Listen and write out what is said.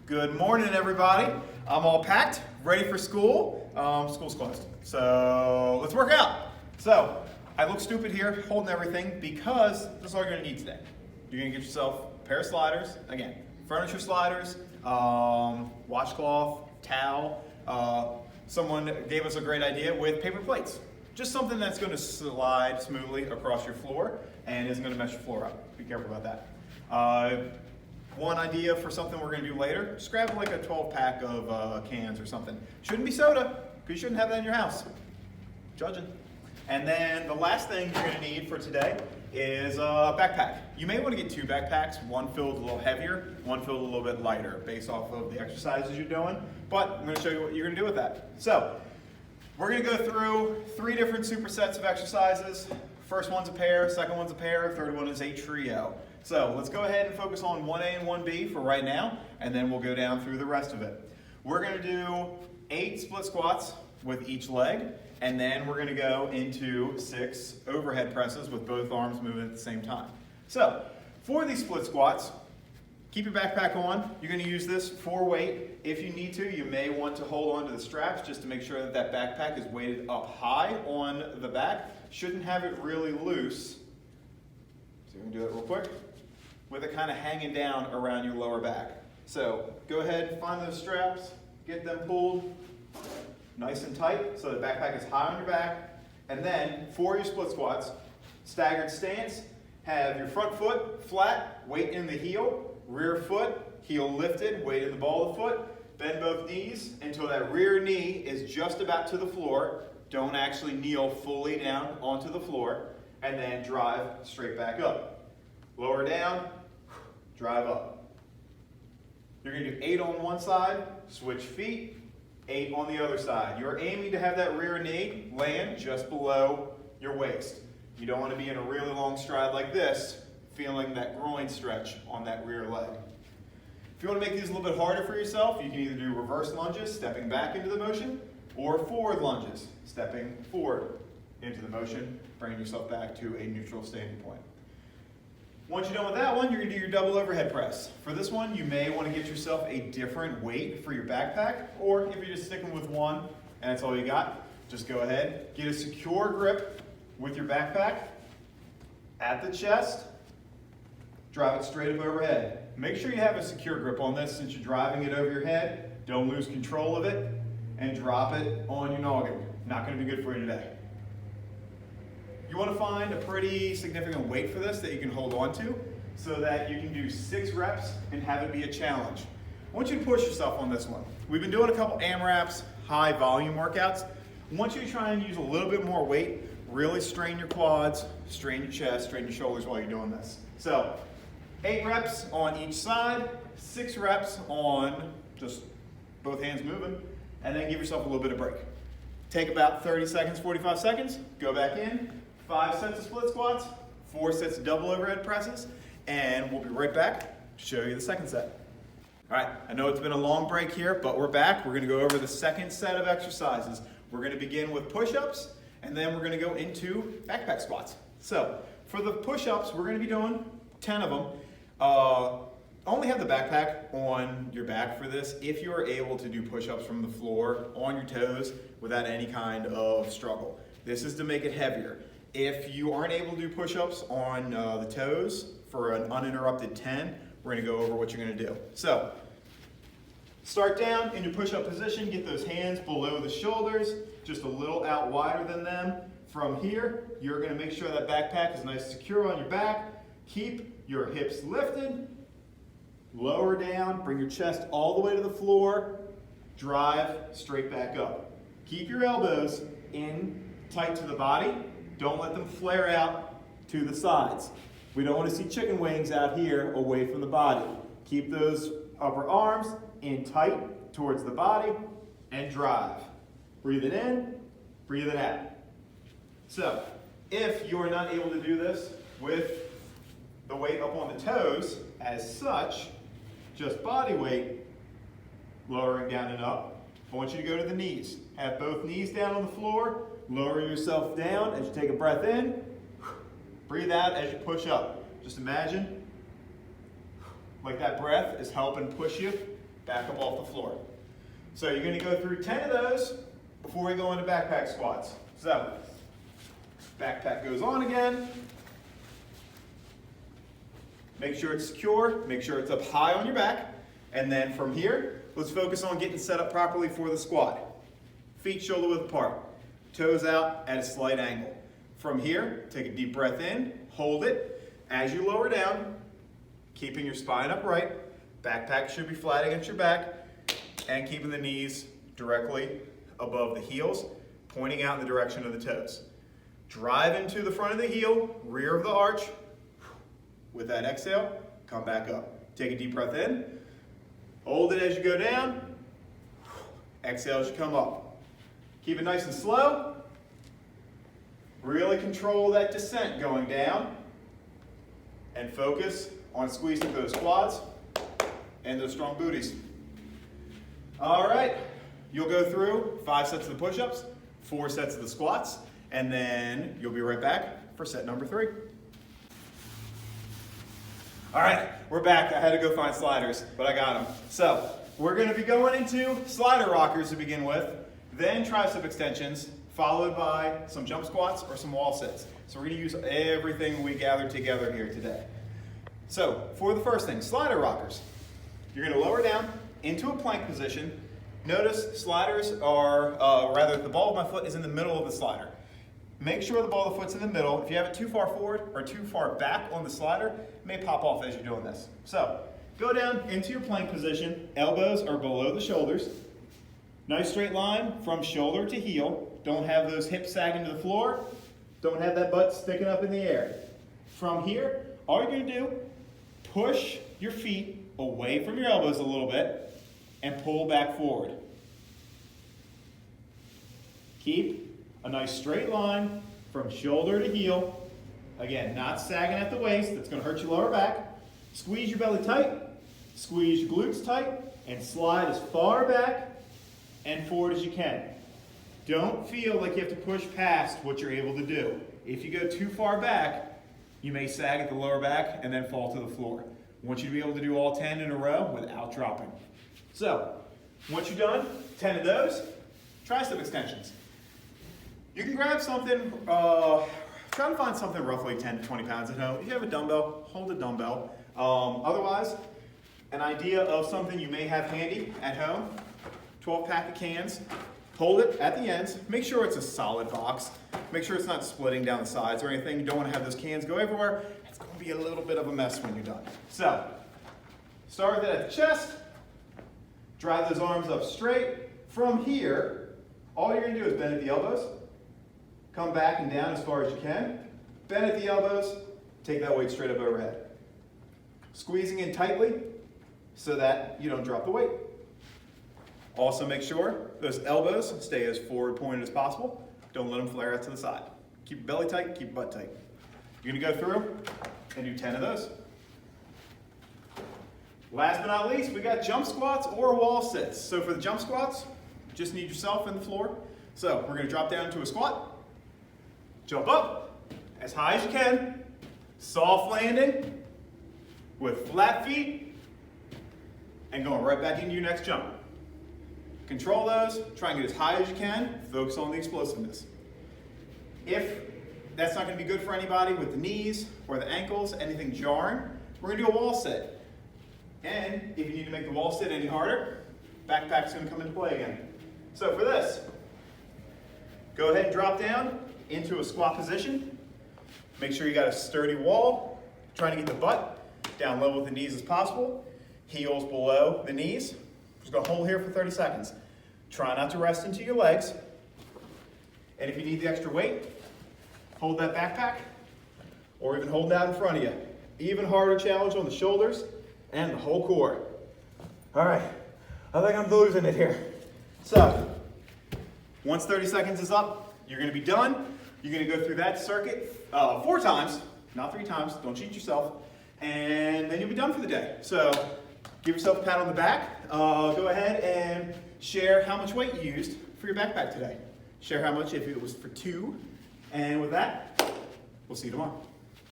Good morning, everybody. I'm all packed, ready for school. School's closed, so let's work out. So I look stupid here, holding everything, because this is all you're gonna need today. You're gonna get yourself a pair of sliders, again, furniture sliders, washcloth, towel. Someone gave us a great idea with paper plates. Just something that's gonna slide smoothly across your floor and isn't gonna mess your floor up. Be careful about that. One idea for something we're gonna do later, just grab like a 12 pack of cans or something. Shouldn't be soda, because you shouldn't have that in your house. Judging. And then the last thing you're gonna need for today is a backpack. You may wanna get two backpacks, one filled a little heavier, one filled a little bit lighter, based off of the exercises you're doing. But I'm gonna show you what you're gonna do with that. So, we're gonna go through 3 different supersets of exercises. First one's a pair, second one's a pair, third one is a trio. So let's go ahead and focus on 1A and 1B for right now, and then we'll go down through the rest of it. We're gonna do 8 split squats with each leg, and then we're gonna go into 6 overhead presses with both arms moving at the same time. So for these split squats, keep your backpack on. You're gonna use this for weight. If you need to, you may want to hold on to the straps just to make sure that that backpack is weighted up high on the back. Shouldn't have it really loose. So we're gonna do it real quick, with it kind of hanging down around your lower back. So go ahead, find those straps, get them pulled nice and tight so the backpack is high on your back. And then for your split squats, staggered stance, have your front foot flat, weight in the heel, rear foot, heel lifted, weight in the ball of the foot, bend both knees until that rear knee is just about to the floor. Don't actually kneel fully down onto the floor, and then drive straight back up. Lower down, drive up. You're gonna do 8 on one side, switch feet, 8 on the other side. You're aiming to have that rear knee land just below your waist. You don't wanna be in a really long stride like this, feeling that groin stretch on that rear leg. If you wanna make these a little bit harder for yourself, you can either do reverse lunges, stepping back into the motion, or forward lunges, stepping forward into the motion, bringing yourself back to a neutral standing point. Once you're done with that one, you're gonna do your double overhead press. For this one, you may wanna get yourself a different weight for your backpack, or if you're just sticking with one and that's all you got, just go ahead, get a secure grip with your backpack at the chest, drive it straight up overhead. Make sure you have a secure grip on this since you're driving it over your head. Don't lose control of it, and drop it on your noggin. Not gonna be good for you today. You wanna find a pretty significant weight for this that you can hold on to so that you can do 6 reps and have it be a challenge. I want you to push yourself on this one. We've been doing a couple AMRAPs, high volume workouts. I want you to try and use a little bit more weight, really strain your quads, strain your chest, strain your shoulders while you're doing this. So 8 reps on each side, 6 reps on just both hands moving, and then give yourself a little bit of break. Take about 30 seconds, 45 seconds, go back in, 5 sets of split squats, 4 sets of double overhead presses, and we'll be right back to show you the second set. All right, I know it's been a long break here, but we're back. We're gonna go over the second set of exercises. We're gonna begin with push-ups, and then we're gonna go into backpack squats. So for the push-ups, we're gonna be doing 10 of them. Only have the backpack on your back for this if you're able to do push-ups from the floor on your toes without any kind of struggle. This is to make it heavier. If you aren't able to do push-ups on the toes for an uninterrupted 10, we're gonna go over what you're gonna do. So, start down in your push-up position, get those hands below the shoulders, just a little out wider than them. From here, you're gonna make sure that backpack is nice and secure on your back. Keep your hips lifted. Lower down, bring your chest all the way to the floor, drive straight back up. Keep your elbows in tight to the body. Don't let them flare out to the sides. We don't want to see chicken wings out here away from the body. Keep those upper arms in tight towards the body and drive. Breathe it in, breathe it out. So, if you're not able to do this with the weight up on the toes as such, just body weight, lowering down and up. I want you to go to the knees. Have both knees down on the floor. Lower yourself down as you take a breath in. Breathe out as you push up. Just imagine like that breath is helping push you back up off the floor. So you're going to go through 10 of those before we go into backpack squats. So backpack goes on again. Make sure it's secure, make sure it's up high on your back, and then from here, let's focus on getting set up properly for the squat. Feet shoulder width apart, toes out at a slight angle. From here, take a deep breath in, hold it. As you lower down, keeping your spine upright, backpack should be flat against your back, and keeping the knees directly above the heels, pointing out in the direction of the toes. Drive into the front of the heel, rear of the arch. With that exhale, come back up. Take a deep breath in, hold it as you go down, exhale as you come up. Keep it nice and slow. Really control that descent going down, and focus on squeezing those quads and those strong booties. All right, you'll go through 5 sets of the push-ups, 4 sets of the squats, and then you'll be right back for set number 3. All right, we're back. I had to go find sliders, but I got them. So we're going to be going into slider rockers to begin with, then tricep extensions, followed by some jump squats or some wall sits. So we're going to use everything we gathered together here today. So for the first thing, slider rockers. You're going to lower down into a plank position. Notice sliders are, the ball of my foot is in the middle of the slider. Make sure the ball of the foot's in the middle. If you have it too far forward or too far back on the slider, it may pop off as you're doing this. So go down into your plank position. Elbows are below the shoulders. Nice straight line from shoulder to heel. Don't have those hips sagging to the floor. Don't have that butt sticking up in the air. From here, all you're going to do, push your feet away from your elbows a little bit and pull back forward. Keep a nice straight line from shoulder to heel. Again, not sagging at the waist. That's going to hurt your lower back. Squeeze your belly tight. Squeeze your glutes tight. And slide as far back and forward as you can. Don't feel like you have to push past what you're able to do. If you go too far back, you may sag at the lower back and then fall to the floor. I want you to be able to do all 10 in a row without dropping. So, once you're done, 10 of those, tricep extensions. You can grab something, try to find something roughly 10 to 20 pounds at home. If you have a dumbbell, hold a dumbbell. Otherwise, an idea of something you may have handy at home, 12 pack of cans, hold it at the ends, make sure it's a solid box, make sure it's not splitting down the sides or anything. You don't want to have those cans go everywhere. It's going to be a little bit of a mess when you're done. So, start with it at the chest, drive those arms up straight. From here, all you're going to do is bend at the elbows, come back and down as far as you can, bend at the elbows, take that weight straight up overhead. Squeezing in tightly so that you don't drop the weight. Also make sure those elbows stay as forward pointed as possible. Don't let them flare out to the side. Keep your belly tight, keep your butt tight. You're gonna go through and do 10 of those. Last but not least, we got jump squats or wall sits. So for the jump squats, just need yourself in the floor. So we're gonna drop down into a squat, jump up as high as you can, soft landing with flat feet, and going right back into your next jump. Control those, try and get as high as you can, focus on the explosiveness. If that's not going to be good for anybody with the knees or the ankles, anything jarring, we're going to do a wall sit. And if you need to make the wall sit any harder, backpack's going to come into play again. So for this, go ahead and drop down into a squat position. Make sure you got a sturdy wall, trying to get the butt down level with the knees as possible, heels below the knees. Just gonna hold here for 30 seconds. Try not to rest into your legs. And if you need the extra weight, hold that backpack or even hold that in front of you. Even harder challenge on the shoulders and the whole core. All right, I think I'm losing it here. So, once 30 seconds is up, you're gonna be done. You're gonna go through that circuit 4 times, not 3 times, don't cheat yourself. And then you'll be done for the day. So, give yourself a pat on the back. Go ahead and share how much weight you used for your backpack today. Share how much if it was for 2. And with that, we'll see you tomorrow.